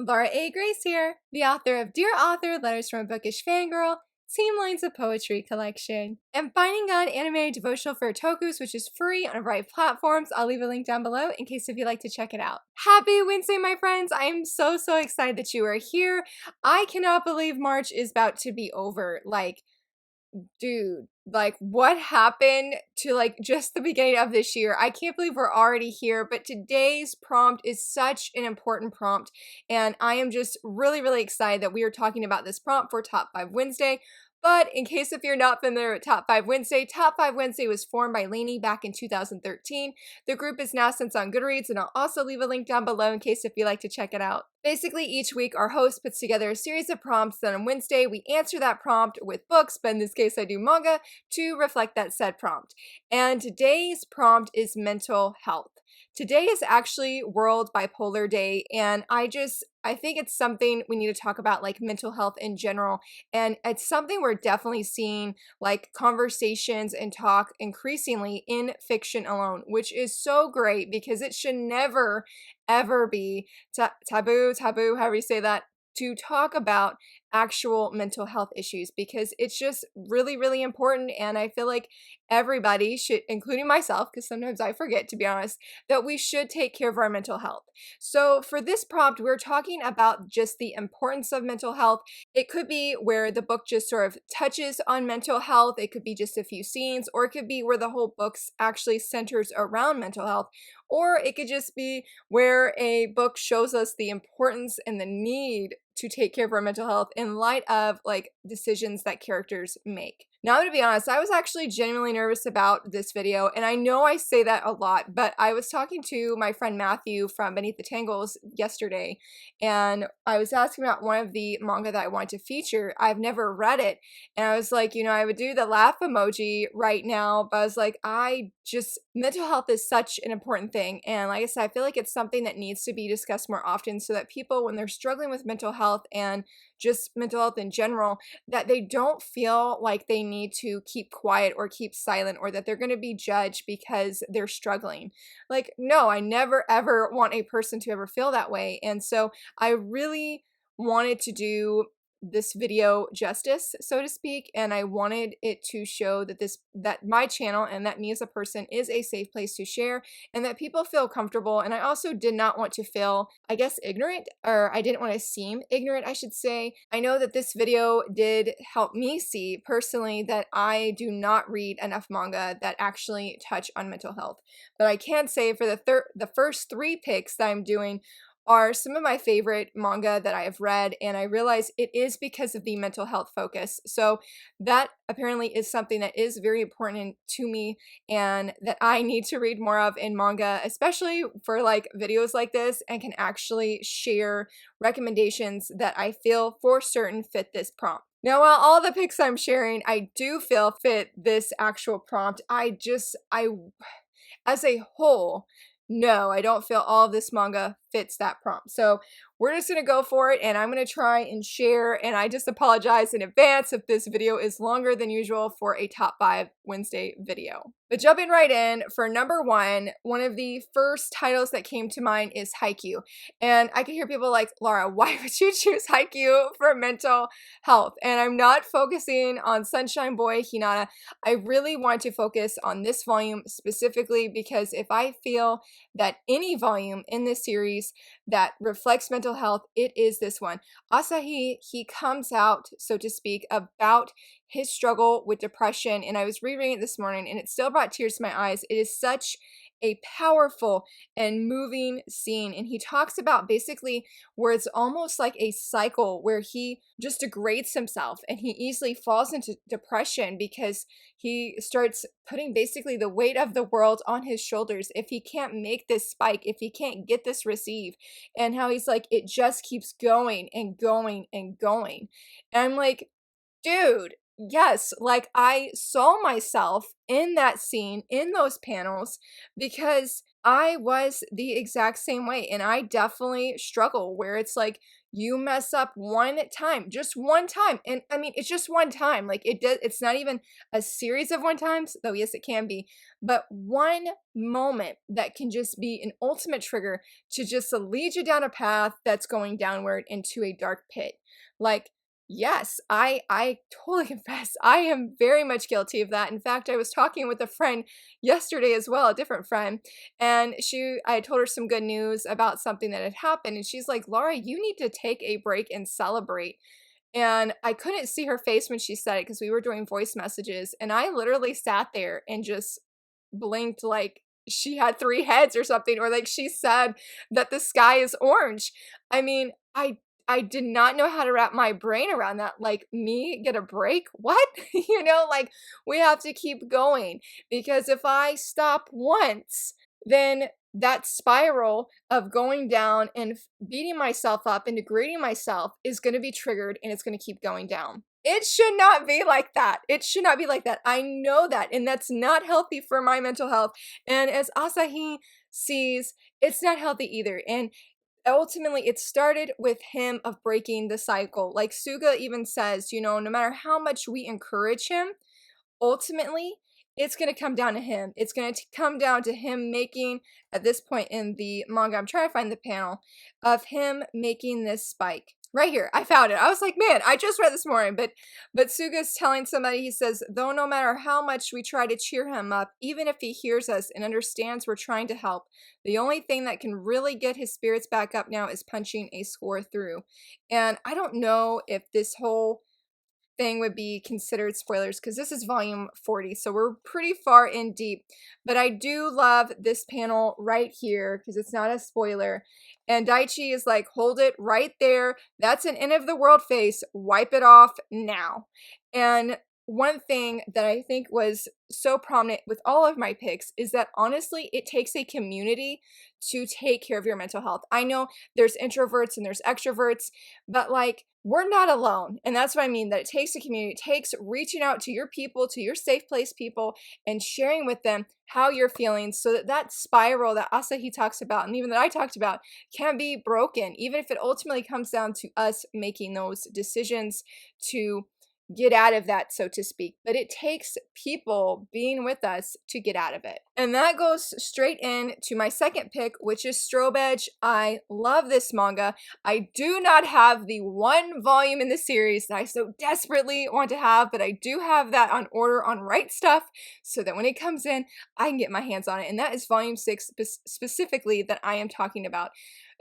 Laura A. Grace here, the author of Dear Author, Letters from a Bookish Fangirl, Team Lines of Poetry collection. And Finding God Anime Devotional for Otakus, which is free on a variety of platforms. I'll leave a link down below in case if you'd like to check it out. Happy Wednesday, my friends! I am so excited that you are here. I cannot believe March is about to be over. Dude, what happened to just the beginning of this year? I can't believe we're already here, but today's prompt is such an important prompt, and I am just really excited that we are talking about this prompt for Top 5 Wednesday. But in case if you're not familiar with Top 5 Wednesday, Top 5 Wednesday was formed by Lainey back in 2013. The group is now since on Goodreads, and I'll also leave a link down below in case if you'd like to check it out. Basically, each week our host puts together a series of prompts, then on Wednesday we answer that prompt with books, but in this case I do manga, to reflect that said prompt. And today's prompt is mental health. Today is actually World Bipolar Day, and I think it's something we need to talk about, like mental health in general, and it's something we're definitely seeing conversations and talk increasingly in fiction alone, which is so great because it should never ever be taboo, however you say that, to talk about actual mental health issues, because it's just really important. And I feel like everybody should, including myself, because sometimes I forget, to be honest, that we should take care of our mental health. So for this prompt, we're talking about just the importance of mental health. It could be where the book just sort of touches on mental health. It could be just a few scenes, or it could be where the whole book actually centers around mental health. Or it could just be where a book shows us the importance and the need to take care of our mental health in light of decisions that characters make. Now, I'm gonna be honest, I was actually genuinely nervous about this video, and I know I say that a lot, but I was talking to my friend Matthew from Beneath the Tangles yesterday, and I was asking about one of the manga that I wanted to feature. I've never read it, and I was like, I would do the laugh emoji right now, but I was like, mental health is such an important thing, and like I said, I feel like it's something that needs to be discussed more often so that people, when they're struggling with mental health and just mental health in general, that they don't feel like they need to keep quiet or keep silent, or that they're going to be judged because they're struggling. No, I never ever want a person to ever feel that way. And so I really wanted to do this video justice, so to speak, and I wanted it to show that my channel and that me as a person is a safe place to share, and that people feel comfortable. And I also did not want to feel, I guess, ignorant, or I didn't want to seem ignorant, I should say. I know that this video did help me see personally that I do not read enough manga that actually touch on mental health. But I can say for the first 3 picks that I'm doing are some of my favorite manga that I have read, and I realize it is because of the mental health focus. So that apparently is something that is very important to me, and that I need to read more of in manga, especially for videos like this, and can actually share recommendations that I feel for certain fit this prompt. Now, while all the picks I'm sharing I do feel fit this actual prompt, as a whole, no, I don't feel all of this manga fits that prompt. So we're just going to go for it, and I'm going to try and share, and I just apologize in advance if this video is longer than usual for a Top 5 Wednesday video. But jumping right in, for number 1, one of the first titles that came to mind is Haikyuu. And I can hear people like, Laura, why would you choose Haikyuu for mental health? And I'm not focusing on Sunshine Boy Hinata. I really want to focus on this volume specifically, because if I feel that any volume in this series that reflects mental health, it is this one. Asahi, he comes out, so to speak, about his struggle with depression, and I was rereading it this morning, and it still brought tears to my eyes. It is such a powerful and moving scene, and he talks about basically where it's almost like a cycle where he just degrades himself and he easily falls into depression because he starts putting basically the weight of the world on his shoulders if he can't make this spike, if he can't get this receive, and how he's like, it just keeps going and going and going. And I'm like, dude, yes, I saw myself in that scene, in those panels, because I was the exact same way, and I definitely struggle where it's like you mess up one time, just one time. And I mean, it's just one time. Like it's not even a series of one times, though yes it can be, but one moment that can just be an ultimate trigger to just lead you down a path that's going downward into a dark pit. Like yes, I totally confess. I am very much guilty of that. In fact, I was talking with a friend yesterday as well, a different friend, and I told her some good news about something that had happened, and she's like, "Laura, you need to take a break and celebrate." And I couldn't see her face when she said it because we were doing voice messages, and I literally sat there and just blinked like she had 3 heads or something, or like she said that the sky is orange. I mean, I did not know how to wrap my brain around that. Like, me get a break? What? Like, we have to keep going, because if I stop once, then that spiral of going down and beating myself up and degrading myself is going to be triggered, and it's going to keep going down. It should not be like that. It should not be like that. I know that, and that's not healthy for my mental health. And as Asahi sees, it's not healthy either. And ultimately, it started with him of breaking the cycle. Like Suga even says, no matter how much we encourage him, ultimately, it's going to come down to him. It's going to come down to him making, at this point in the manga, I'm trying to find the panel, of him making this spike. Right here, I found it. I was like, man, I just read this morning, but Suga's telling somebody, he says, though no matter how much we try to cheer him up, even if he hears us and understands we're trying to help, the only thing that can really get his spirits back up now is punching a score through. And I don't know if this whole thing would be considered spoilers because this is volume 40, so we're pretty far in deep. But I do love this panel right here because it's not a spoiler. And Daichi is like, hold it right there. That's an end of the world face. Wipe it off now. And one thing that I think was so prominent with all of my picks is that honestly, it takes a community to take care of your mental health. I know there's introverts and there's extroverts, but like, we're not alone. And that's what I mean, that it takes a community. It takes reaching out to your people, to your safe place people, and sharing with them how you're feeling so that that spiral that Asahi talks about, and even that I talked about, can be broken, even if it ultimately comes down to us making those decisions to get out of that, so to speak. But it takes people being with us to get out of it. And that goes straight in to my second pick, which is Strobe Edge. I love this manga. I do not have the one volume in the series that I so desperately want to have, but I do have that on order on Right Stuff so that when it comes in, I can get my hands on it. And that is volume 6 specifically that I am talking about.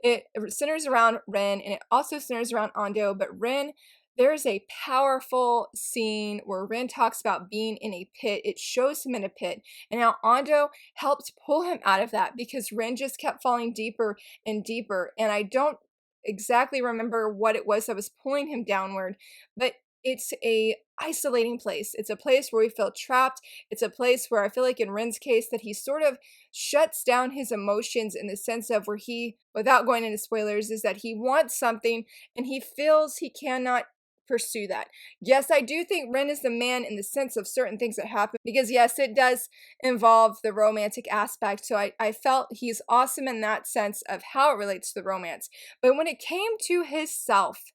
It centers around Ren, and it also centers around Ando, but Ren, there's a powerful scene where Ren talks about being in a pit. It shows him in a pit, and how Ando helped pull him out of that because Ren just kept falling deeper and deeper. And I don't exactly remember what it was that was pulling him downward, but it's a isolating place. It's a place where we feel trapped. It's a place where I feel like in Ren's case that he sort of shuts down his emotions in the sense of where he, without going into spoilers, is that he wants something and he feels he cannot pursue that. Yes, I do think Ren is the man in the sense of certain things that happen because yes, it does involve the romantic aspect. So I felt he's awesome in that sense of how it relates to the romance. But when it came to his self,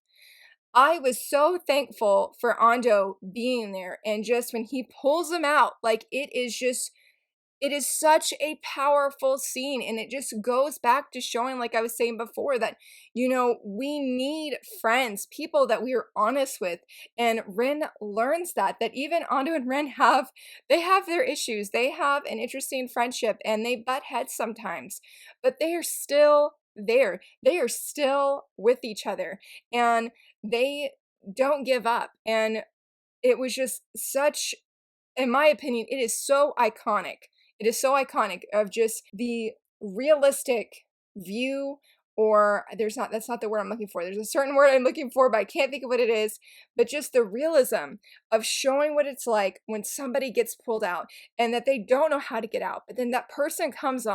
I was so thankful for Ando being there, and just when he pulls him out, like it is such a powerful scene, and it just goes back to showing, like I was saying before, that, we need friends, people that we are honest with. And Ren learns that even Ando and Ren they have their issues. They have an interesting friendship, and they butt heads sometimes, but they are still there. They are still with each other, and they don't give up. And it was just such, in my opinion, it is so iconic. It is so iconic of just the realistic view, or that's not the word I'm looking for. There's a certain word I'm looking for, but I can't think of what it is. But just the realism of showing what it's like when somebody gets pulled out and that they don't know how to get out. But then that person comes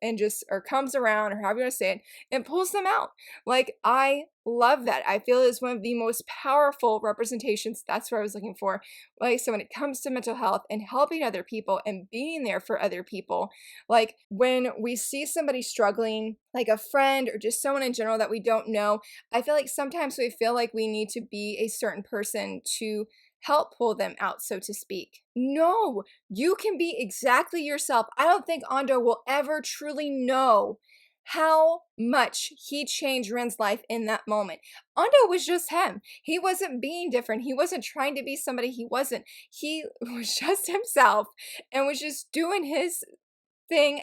and just, or comes around, or however you want to say it, and pulls them out. Like, I love that. I feel it's one of the most powerful representations. That's what I was looking for. Like, so when it comes to mental health and helping other people and being there for other people, like when we see somebody struggling, like a friend or just someone in general that we don't know, I feel like sometimes we feel like we need to be a certain person to help pull them out, so to speak. No, you can be exactly yourself. I don't think Ando will ever truly know how much he changed Ren's life in that moment. Ando was just him. He wasn't being different. He wasn't trying to be somebody he wasn't. He was just himself and was just doing his thing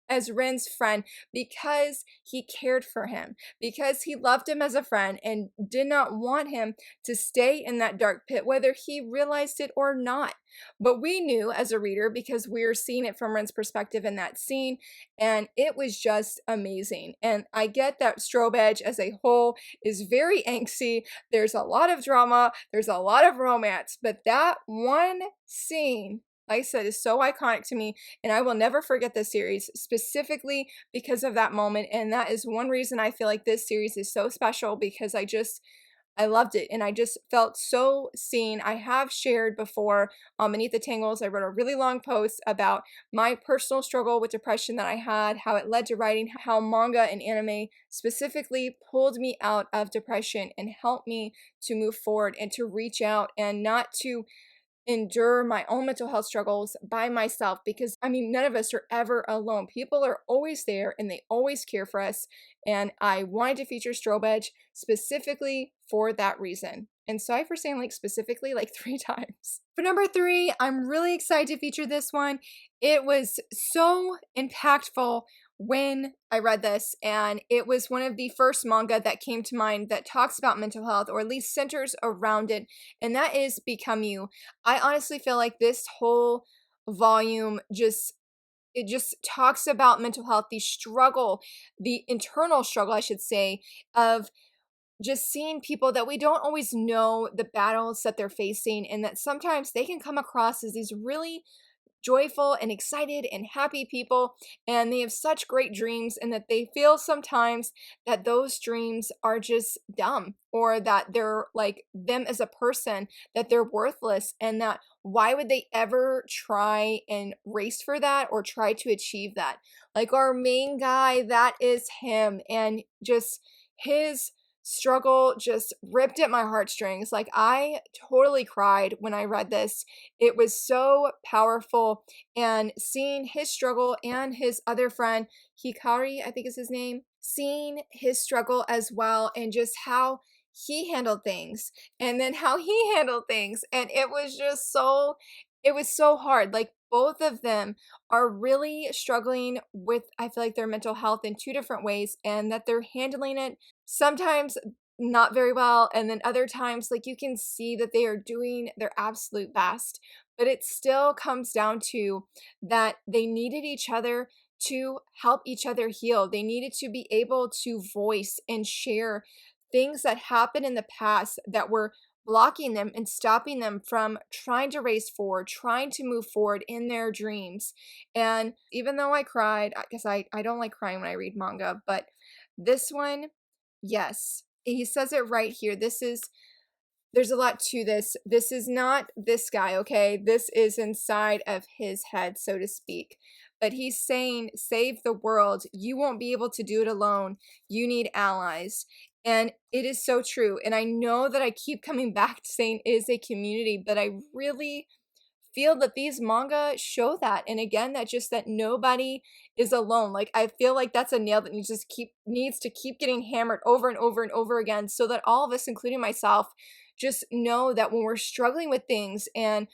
as Ren's friend because he cared for him, because he loved him as a friend and did not want him to stay in that dark pit, whether he realized it or not. But we knew as a reader because we were seeing it from Ren's perspective in that scene, and it was just amazing. And I get that Strobe Edge as a whole is very angsty. There's a lot of drama, there's a lot of romance, but that one scene, like I said, is so iconic to me, and I will never forget this series, specifically because of that moment. And that is one reason I feel like this series is so special, because I loved it and I just felt so seen. I have shared before Beneath the Tangles, I wrote a really long post about my personal struggle with depression that I had, how it led to writing, how manga and anime specifically pulled me out of depression and helped me to move forward and to reach out and not to endure my own mental health struggles by myself, because I mean, none of us are ever alone. People are always there and they always care for us. And I wanted to feature Strobe Edge specifically for that reason. And sorry for saying like specifically like 3 times. For number 3, I'm really excited to feature this one. It was so impactful when I read this, and it was one of the first manga that came to mind that talks about mental health, or at least centers around it, and that is Become You. I honestly feel like this whole volume it just talks about mental health, the struggle, the internal struggle, I should say, of just seeing people that we don't always know the battles that they're facing, and that sometimes they can come across as these really joyful and excited and happy people, and they have such great dreams, and that they feel sometimes that those dreams are just dumb, or that they're like them as a person, that they're worthless, and that why would they ever try and race for that or try to achieve that. Like our main guy, that is him, and just his struggle just ripped at my heartstrings. Like, I totally cried when I read this. It was so powerful, and seeing his struggle and his other friend, Hikari, I think is his name, seeing his struggle as well, and just how he handled things, and then how he handled things. And it was so hard. Like, both of them are really struggling with, I feel like, their mental health in 2 different ways, and that they're handling it sometimes not very well, and then other times, like, you can see that they are doing their absolute best. But it still comes down to that they needed each other to help each other heal. They needed to be able to voice and share things that happened in the past that were blocking them and stopping them from trying to race forward, trying to move forward in their dreams. And even though I cried, because I don't like crying when I read manga, but this one, yes, he says it right here. There's a lot to this. This is not this guy, okay? This is inside of his head, so to speak. But he's saying, save the world. You won't be able to do it alone. You need allies. And it is so true. And I know that I keep coming back to saying it is a community, but I really feel that these manga show that. And again, that nobody is alone. Like, I feel like that's a nail that needs to keep getting hammered over and over and over again, so that all of us, including myself, just know that when we're struggling with things and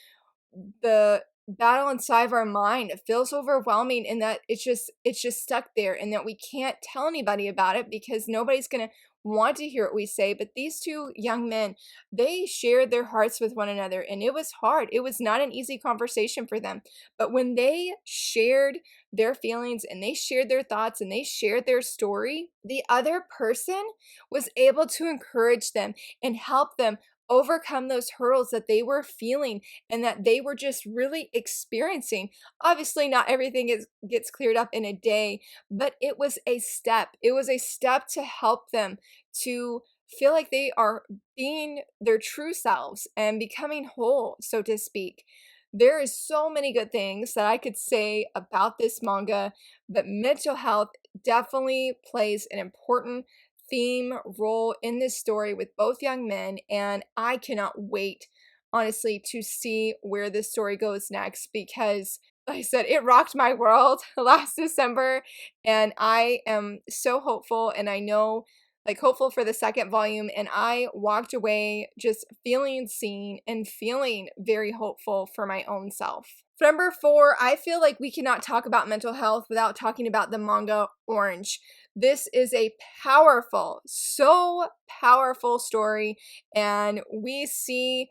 the battle inside of our mind, it feels overwhelming, and that it's just stuck there, and that we can't tell anybody about it because nobody's gonna want to hear what we say. But these 2 young men, they shared their hearts with one another, and it was hard. It was not an easy conversation for them. But when they shared their feelings and they shared their thoughts and they shared their story, the other person was able to encourage them and help them overcome those hurdles that they were feeling and that they were just really experiencing. Obviously, not everything gets cleared up in a day, but it was a step. It was a step to help them to feel like they are being their true selves and becoming whole, so to speak. There is so many good things that I could say about this manga, but mental health definitely plays an important theme role in this story with both young men, and I cannot wait, honestly, to see where this story goes next because, like I said, it rocked my world last December, and I am so hopeful, and I know, like, hopeful for the second volume, and I walked away just feeling seen and feeling very hopeful for my own self. For number 4, I feel like we cannot talk about mental health without talking about the manga Orange. This is a powerful, so powerful story, and we see,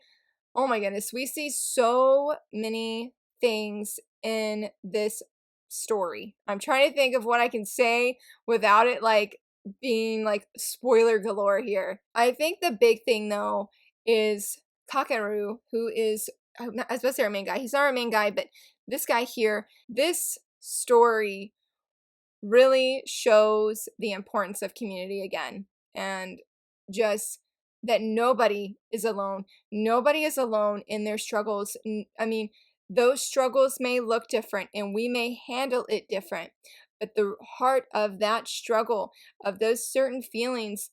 oh my goodness, we see so many things in this story. I'm trying to think of what I can say without it like being like spoiler galore here. I think the big thing though is Kakaru, who is, I was supposed to say our main guy. He's not our main guy, but this guy here, this story really shows the importance of community again, and just that nobody is alone. Nobody is alone in their struggles. I mean, those struggles may look different and we may handle it different, but the heart of that struggle, of those certain feelings,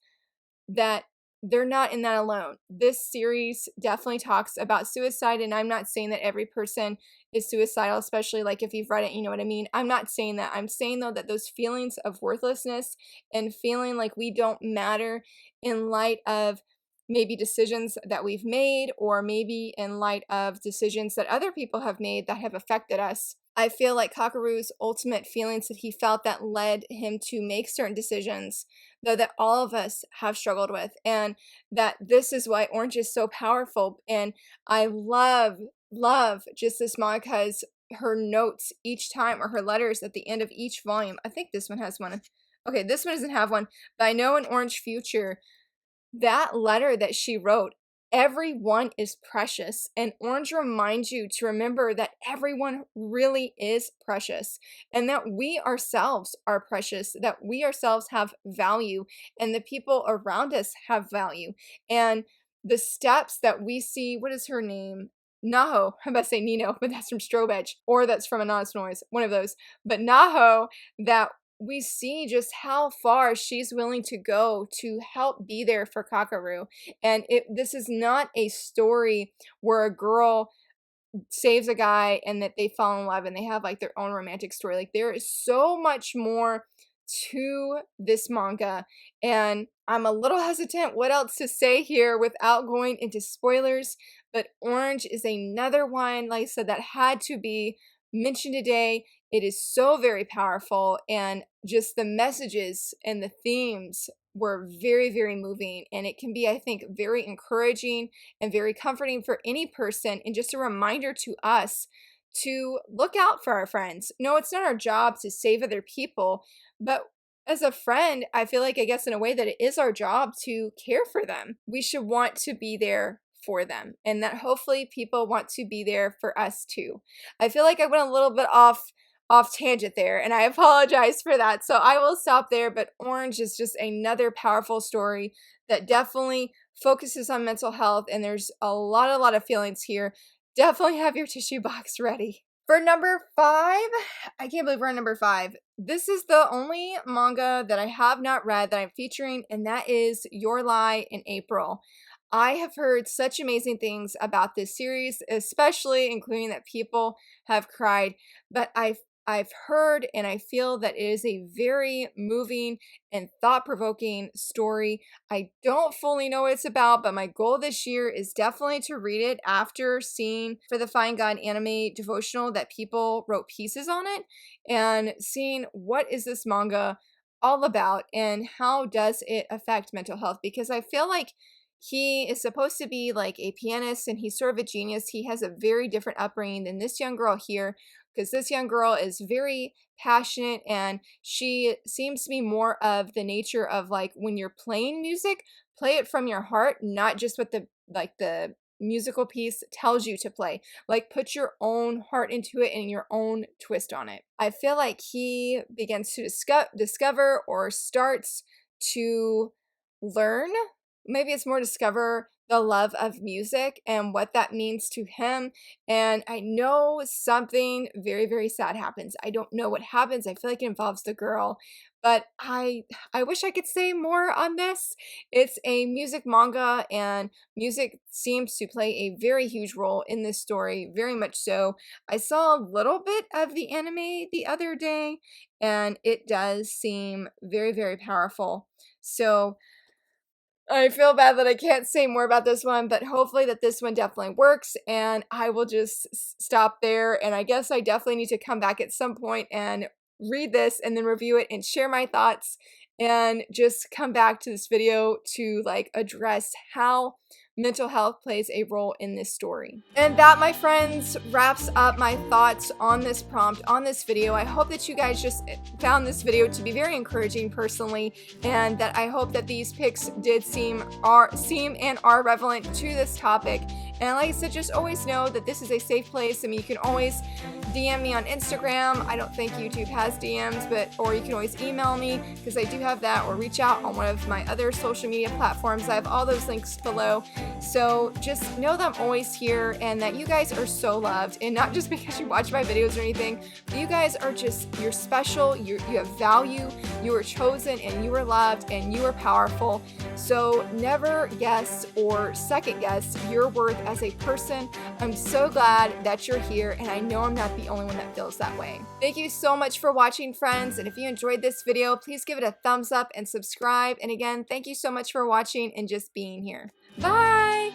that they're not in that alone. This series definitely talks about suicide, and I'm not saying that every person is suicidal, especially like if you've read it, you know what I mean. I'm not saying that. I'm saying though that those feelings of worthlessness and feeling like we don't matter in light of maybe decisions that we've made, or maybe in light of decisions that other people have made that have affected us. I feel like Kakaru's ultimate feelings that he felt that led him to make certain decisions, though, that all of us have struggled with, and that this is why Orange is so powerful. And I love just this manga because her notes each time, or her letters at the end of each volume. I think this one has one. Okay, this one doesn't have one, but I know in Orange Future, that letter that she wrote, everyone is precious. And Orange reminds you to remember that everyone really is precious, and that we ourselves are precious, that we ourselves have value, and the people around us have value. And the steps that we see, what is her name? Naho. I'm about to say Nino, but that's from Strobe Edge, or that's from Anonymous Noise, one of those. But Naho, that we see just how far she's willing to go to help be there for Kakaru. And this is not a story where a girl saves a guy and that they fall in love and they have like their own romantic story. Like, there is so much more to this manga, and I'm a little hesitant what else to say here without going into spoilers, but Orange is another one, like I said, that had to be mentioned today. It is so very powerful, and just the messages and the themes were very, very moving, and it can be, I think, very encouraging and very comforting for any person, and just a reminder to us to look out for our friends. No, it's not our job to save other people, but as a friend, I feel like, I guess in a way, that it is our job to care for them. We should want to be there for them, and that hopefully people want to be there for us too. I feel like I went a little bit off tangent there, and I apologize for that. So I will stop there, but Orange is just another powerful story that definitely focuses on mental health, and there's a lot of feelings here. Definitely have your tissue box ready. For number 5, I can't believe we're on number 5. This is the only manga that I have not read that I'm featuring, and that is Your Lie in April. I have heard such amazing things about this series, especially including that people have cried, but I've heard and I feel that it is a very moving and thought-provoking story. I don't fully know what it's about, but my goal this year is definitely to read it after seeing for the Fine God anime devotional that people wrote pieces on it, and seeing what is this manga all about and how does it affect mental health, because I feel like he is supposed to be like a pianist and he's sort of a genius. He has a very different upbringing than this young girl here because this young girl is very passionate, and she seems to be more of the nature of like when you're playing music, play it from your heart, not just what the musical piece tells you to play. Like put your own heart into it and your own twist on it. I feel like he begins to discover or starts to learn, maybe it's more discover the love of music and what that means to him. And I know something very, very sad happens. I don't know what happens. I feel like it involves the girl, but I wish I could say more on this. It's a music manga, and music seems to play a very huge role in this story, very much so. I saw a little bit of the anime the other day, and it does seem very, very powerful. So I feel bad that I can't say more about this one, but hopefully that this one definitely works, and I will just stop there. And I guess I definitely need to come back at some point and read this and then review it and share my thoughts, and just come back to this video to like address how mental health plays a role in this story. And that, my friends, wraps up my thoughts on this prompt, on this video. I hope that you guys just found this video to be very encouraging personally, and that I hope that these picks did seem and are relevant to this topic. And like I said, just always know that this is a safe place. I mean, you can always DM me on Instagram. I don't think YouTube has DMs, or you can always email me, because I do have that, or reach out on one of my other social media platforms. I have all those links below. So just know that I'm always here, and that you guys are so loved, and not just because you watch my videos or anything, but you guys are just, you're special, you have value, you are chosen, and you are loved, and you are powerful. So never guess or second guess your worth as a person. I'm so glad that you're here, and I know I'm not the only one that feels that way. Thank you so much for watching, friends, and if you enjoyed this video, please give it a thumbs up and subscribe. And again, thank you so much for watching and just being here. Bye!